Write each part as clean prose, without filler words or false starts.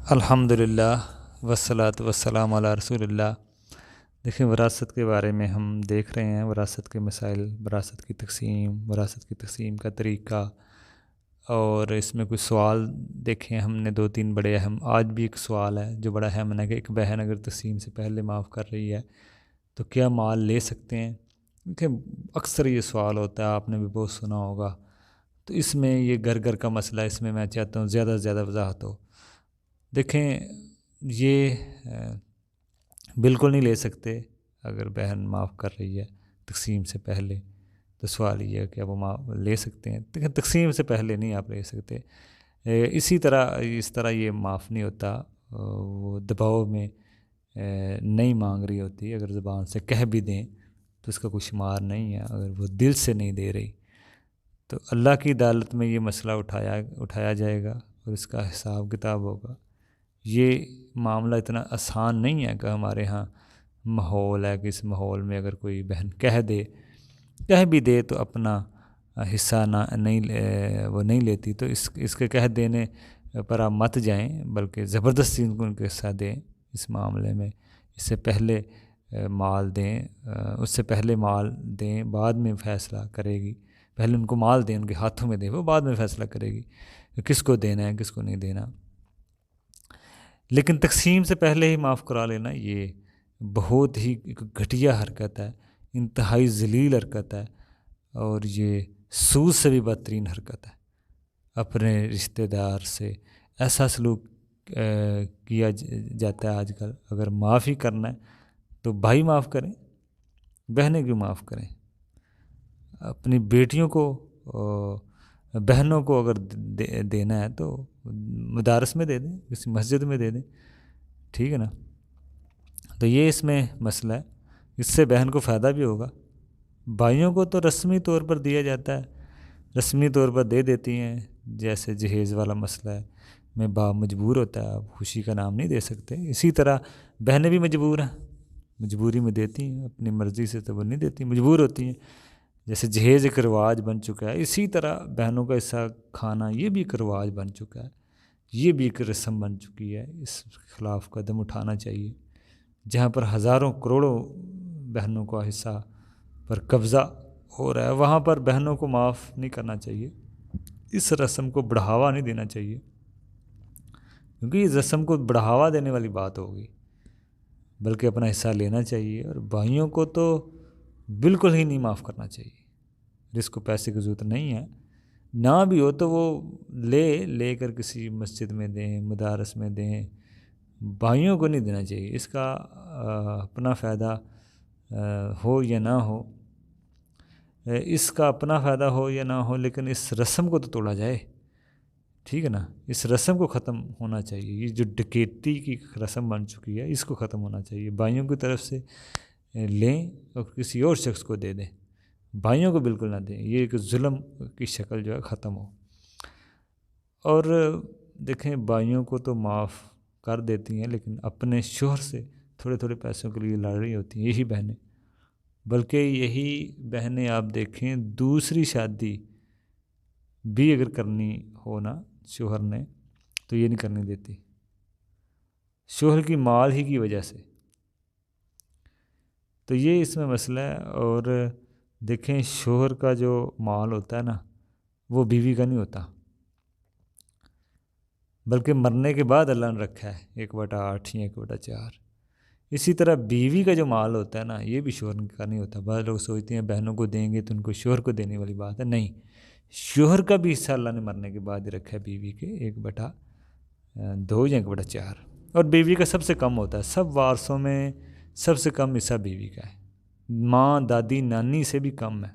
الحمدللہ والصلاۃ والسلام علی رسول اللہ۔ دیکھیں، وراثت کے بارے میں ہم دیکھ رہے ہیں، وراثت کے مسائل، وراثت کی تقسیم کا طریقہ، اور اس میں کچھ سوال دیکھیں ہم نے، دو تین بڑے اہم۔ آج بھی ایک سوال ہے جو بڑا اہم ہے کہ ایک بہن اگر تقسیم سے پہلے معاف کر رہی ہے تو کیا مال لے سکتے ہیں؟ دیکھیں، اکثر یہ سوال ہوتا ہے، آپ نے بھی بہت سنا ہوگا، تو اس میں یہ گھر گھر کا مسئلہ ہے، اس میں چاہتا ہوں زیادہ سے زیادہ وضاحت ہو۔ دیکھیں، یہ بالکل نہیں لے سکتے اگر بہن معاف کر رہی ہے تقسیم سے پہلے، تو سوال یہ ہے کہ اب وہ لے سکتے ہیں؟ دیکھیں، تقسیم سے پہلے نہیں آپ لے سکتے۔ اس طرح یہ معاف نہیں ہوتا، وہ دباؤ میں نہیں مانگ رہی ہوتی، اگر زبان سے کہہ بھی دیں تو اس کا کوئی شمار نہیں ہے، اگر وہ دل سے نہیں دے رہی تو اللہ کی عدالت میں یہ مسئلہ اٹھایا جائے گا اور اس کا حساب کتاب ہوگا۔ یہ معاملہ اتنا آسان نہیں ہے کہ ہمارے ہاں ماحول ہے کہ اس ماحول میں اگر کوئی بہن کہہ بھی دے تو اپنا حصہ وہ نہیں لیتی، تو اس کے کہہ دینے پر آپ مت جائیں، بلکہ زبردستی ان کو ان کا حصہ دیں اس معاملے میں۔ اس سے پہلے مال دیں، بعد میں فیصلہ کرے گی۔ پہلے ان کو مال دیں، ان کے ہاتھوں میں دیں، وہ بعد میں فیصلہ کرے گی کہ کس کو دینا ہے کس کو نہیں دینا۔ لیکن تقسیم سے پہلے ہی معاف کرا لینا یہ بہت ہی گھٹیا حرکت ہے، انتہائی ذلیل حرکت ہے، اور یہ سود سے بھی بدترین حرکت ہے۔ اپنے رشتہ دار سے ایسا سلوک کیا جاتا ہے آج کل۔ اگر معاف ہی کرنا ہے تو بھائی معاف کریں، بہنیں کیوں معاف کریں؟ اپنی بیٹیوں کو، بہنوں کو اگر دینا ہے تو مدارس میں دے دیں، کسی مسجد میں دے دیں، ٹھیک ہے نا؟ تو یہ اس میں مسئلہ ہے، اس سے بہن کو فائدہ بھی ہوگا۔ بھائیوں کو تو رسمی طور پر دیا جاتا ہے، رسمی طور پر دے دیتی ہیں، جیسے جہیز والا مسئلہ ہے، میں باپ مجبور ہوتا ہے، آپ خوشی کا نام نہیں دے سکتے۔ اسی طرح بہنیں بھی مجبور ہیں، مجبوری میں دیتی ہیں، اپنی مرضی سے تو وہ نہیں دیتی، مجبور ہوتی ہیں۔ جیسے جہیز ایک رواج بن چکا ہے، اسی طرح بہنوں کا حصہ کھانا یہ بھی ایک رواج بن چکا ہے، یہ بھی ایک رسم بن چکی ہے۔ اس خلاف قدم اٹھانا چاہیے۔ جہاں پر ہزاروں کروڑوں بہنوں کا حصہ پر قبضہ ہو رہا ہے، وہاں پر بہنوں کو معاف نہیں کرنا چاہیے، اس رسم کو بڑھاوا نہیں دینا چاہیے، کیونکہ اس رسم کو بڑھاوا دینے والی بات ہوگی، بلکہ اپنا حصہ لینا چاہیے۔ اور بھائیوں کو تو بالکل ہی نہیں معاف کرنا چاہیے، جس کو پیسے کی ضرورت نہیں ہے، نہ بھی ہو تو وہ لے کر کسی مسجد میں دیں، مدارس میں دیں، بھائیوں کو نہیں دینا چاہیے۔ اس کا اپنا فائدہ ہو یا نہ ہو، لیکن اس رسم کو تو توڑا جائے، ٹھیک ہے نا؟ اس رسم کو ختم ہونا چاہیے۔ یہ جو ڈکیتی کی رسم بن چکی ہے، اس کو ختم ہونا چاہیے۔ بھائیوں کی طرف سے لیں اور کسی اور شخص کو دے دیں، بھائیوں کو بالکل نہ دیں۔ یہ ایک ظلم کی شکل جو ہے ختم ہو۔ اور دیکھیں، بھائیوں کو تو معاف کر دیتی ہیں، لیکن اپنے شوہر سے تھوڑے تھوڑے پیسوں کے لیے لڑ رہی ہوتی ہیں یہی بہنیں، بلکہ یہی بہنیں آپ دیکھیں دوسری شادی بھی اگر کرنی ہو نا شوہر نے تو یہ نہیں کرنے دیتی، شوہر کی مال ہی کی وجہ سے۔ تو یہ اس میں مسئلہ ہے۔ اور دیکھیں، شوہر کا جو مال ہوتا ہے نا، وہ بیوی کا نہیں ہوتا، بلکہ مرنے کے بعد اللہ نے رکھا ہے 1/8 یا 1/4۔ اسی طرح بیوی کا جو مال ہوتا ہے نا، یہ بھی شوہر کا نہیں ہوتا۔ بعض لوگ سوچتے ہیں بہنوں کو دیں گے تو ان کو شوہر کو دینے والی بات ہے، نہیں، شوہر کا بھی حصہ اللہ نے مرنے کے بعد ہی رکھا ہے بیوی کے 1/2 یا 1/4۔ اور بیوی کا سب سے کم ہوتا ہے، سب وارثوں میں سب سے کم حصہ بیوی کا ہے، ماں دادی نانی سے بھی کم ہے،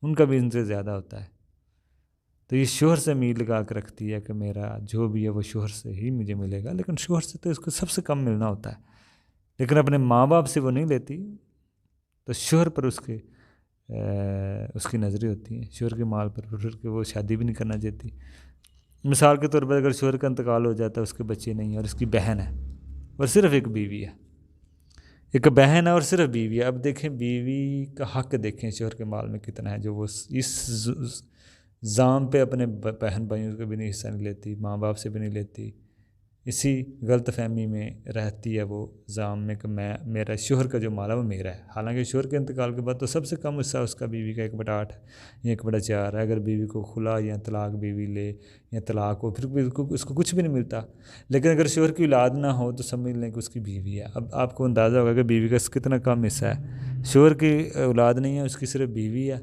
ان کا بھی ان سے زیادہ ہوتا ہے۔ تو یہ شوہر سے امید لگا کے رکھتی ہے کہ میرا جو بھی ہے وہ شوہر سے ہی مجھے ملے گا، لیکن شوہر سے تو اس کو سب سے کم ملنا ہوتا ہے، لیکن اپنے ماں باپ سے وہ نہیں لیتی، تو شوہر پر اس کی نظریں ہوتی ہیں، شوہر کے مال پر پھر کے وہ شادی بھی نہیں کرنا چاہتی۔ مثال کے طور پر اگر شوہر کا انتقال ہو جاتا ہے، اس کے بچے نہیں ہیں اور اس کی بہن ہے اور صرف ایک بیوی ہے، ایک بہن ہے اور صرف بیوی ہے، اب دیکھیں بیوی کا حق دیکھیں شوہر کے مال میں کتنا ہے، جو وہ اس زام پہ اپنے بہن بھائیوں کا بھی نہیں حصہ نہیں لیتی، ماں باپ سے بھی نہیں لیتی، اسی غلط فہمی میں رہتی ہے وہ زام میں کہ میرا شوہر کا جو مال ہے وہ میرا ہے، حالانکہ شوہر کے انتقال کے بعد تو سب سے کم حصہ اس کا بیوی کا 1/8 ہے یا 1/4 ہے۔ اگر بیوی کو خلا یا طلاق بیوی لے یا طلاق ہو پھر بھی اس کو کچھ بھی نہیں ملتا، لیکن اگر شوہر کی اولاد نہ ہو تو سمجھ لیں کہ اس کی بیوی ہے۔ اب آپ کو اندازہ ہوگا کہ بیوی کا کتنا کم حصہ ہے، شوہر کی اولاد نہیں ہے، اس کی صرف بیوی ہے۔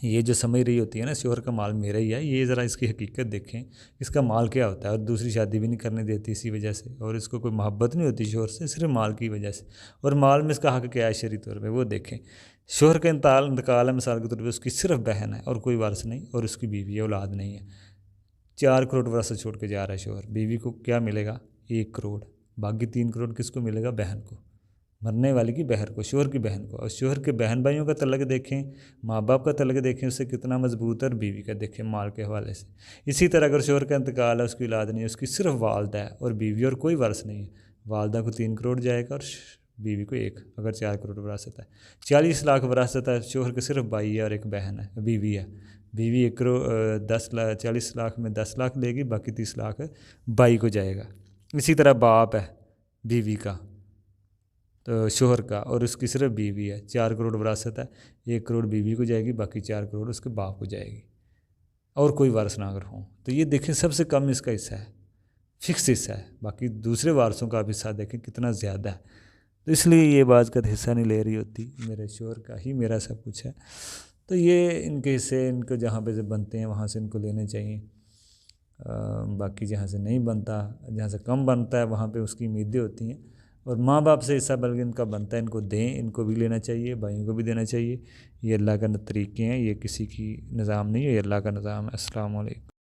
یہ جو سمجھ رہی ہوتی ہے نا شوہر کا مال میرا ہی ہے، یہ ذرا اس کی حقیقت دیکھیں، اس کا مال کیا ہوتا ہے، اور دوسری شادی بھی نہیں کرنے دیتی اسی وجہ سے، اور اس کو کوئی محبت نہیں ہوتی شوہر سے، صرف مال کی وجہ سے، اور مال میں اس کا حق کیا ہے شرعی طور پہ وہ دیکھیں۔ شوہر کا انتقال ہے مثال کے طور پہ، اس کی صرف بہن ہے اور کوئی وارث نہیں، اور اس کی بیوی ہے، اولاد نہیں ہے۔ 4 کروڑ وراثت چھوڑ کے جا رہا ہے شوہر، بیوی کو کیا ملے گا؟ 1 کروڑ، باقی 3 کروڑ کس کو ملے گا؟ بہن کو، مرنے والی کی بہن کو، شوہر کی بہن کو۔ اور شوہر کے بہن بھائیوں کا تعلق دیکھیں، ماں باپ کا تعلق دیکھیں، اس سے کتنا مضبوط ہے، اور بیوی کا دیکھیں مال کے حوالے سے۔ اسی طرح اگر شوہر کا انتقال ہے، اس کی اولاد نہیں ہے، اس کی صرف والدہ ہے اور بیوی، اور کوئی وارث نہیں ہے، والدہ کو 3 کروڑ جائے گا اور بیوی کو 1، اگر 4 کروڑ وراثت ہے۔ 40 لاکھ وراثت ہے، شوہر کے صرف بھائی ہے اور ایک بہن ہے، بیوی ہے، بیوی 1 کروڑ 40 لاکھ میں 10 لاکھ لے گی، باقی 30 لاکھ بھائی کو جائے گا۔ اسی طرح باپ ہے بیوی کا، تو شوہر کا، اور اس کی صرف بیوی ہے، 4 کروڑ وراثت ہے، 1 کروڑ بیوی کو جائے گی، باقی 4 کروڑ اس کے باپ کو جائے گی، اور کوئی وارث نہ اگر ہوں تو یہ دیکھیں سب سے کم اس کا حصہ ہے، فکس حصہ ہے۔ باقی دوسرے وارثوں کا بھی حصہ دیکھیں کتنا زیادہ ہے، تو اس لیے یہ بعض کا حصہ نہیں لے رہی ہوتی، میرے شوہر کا ہی میرا سب کچھ ہے، تو یہ ان کے حصے ان کو جہاں پہ سے بنتے ہیں وہاں سے ان کو لینے چاہیے۔ باقی جہاں سے نہیں بنتا، جہاں سے کم بنتا ہے وہاں پہ اس کی امیدیں ہوتی ہیں، اور ماں باپ سے حصہ بلکہ ان کا بنتا ہے، ان کو دیں، ان کو بھی لینا چاہیے، بھائیوں کو بھی دینا چاہیے۔ یہ اللہ کا طریقے ہیں، یہ کسی کی نظام نہیں ہے، یہ اللہ کا نظام ہے۔ السلام علیکم۔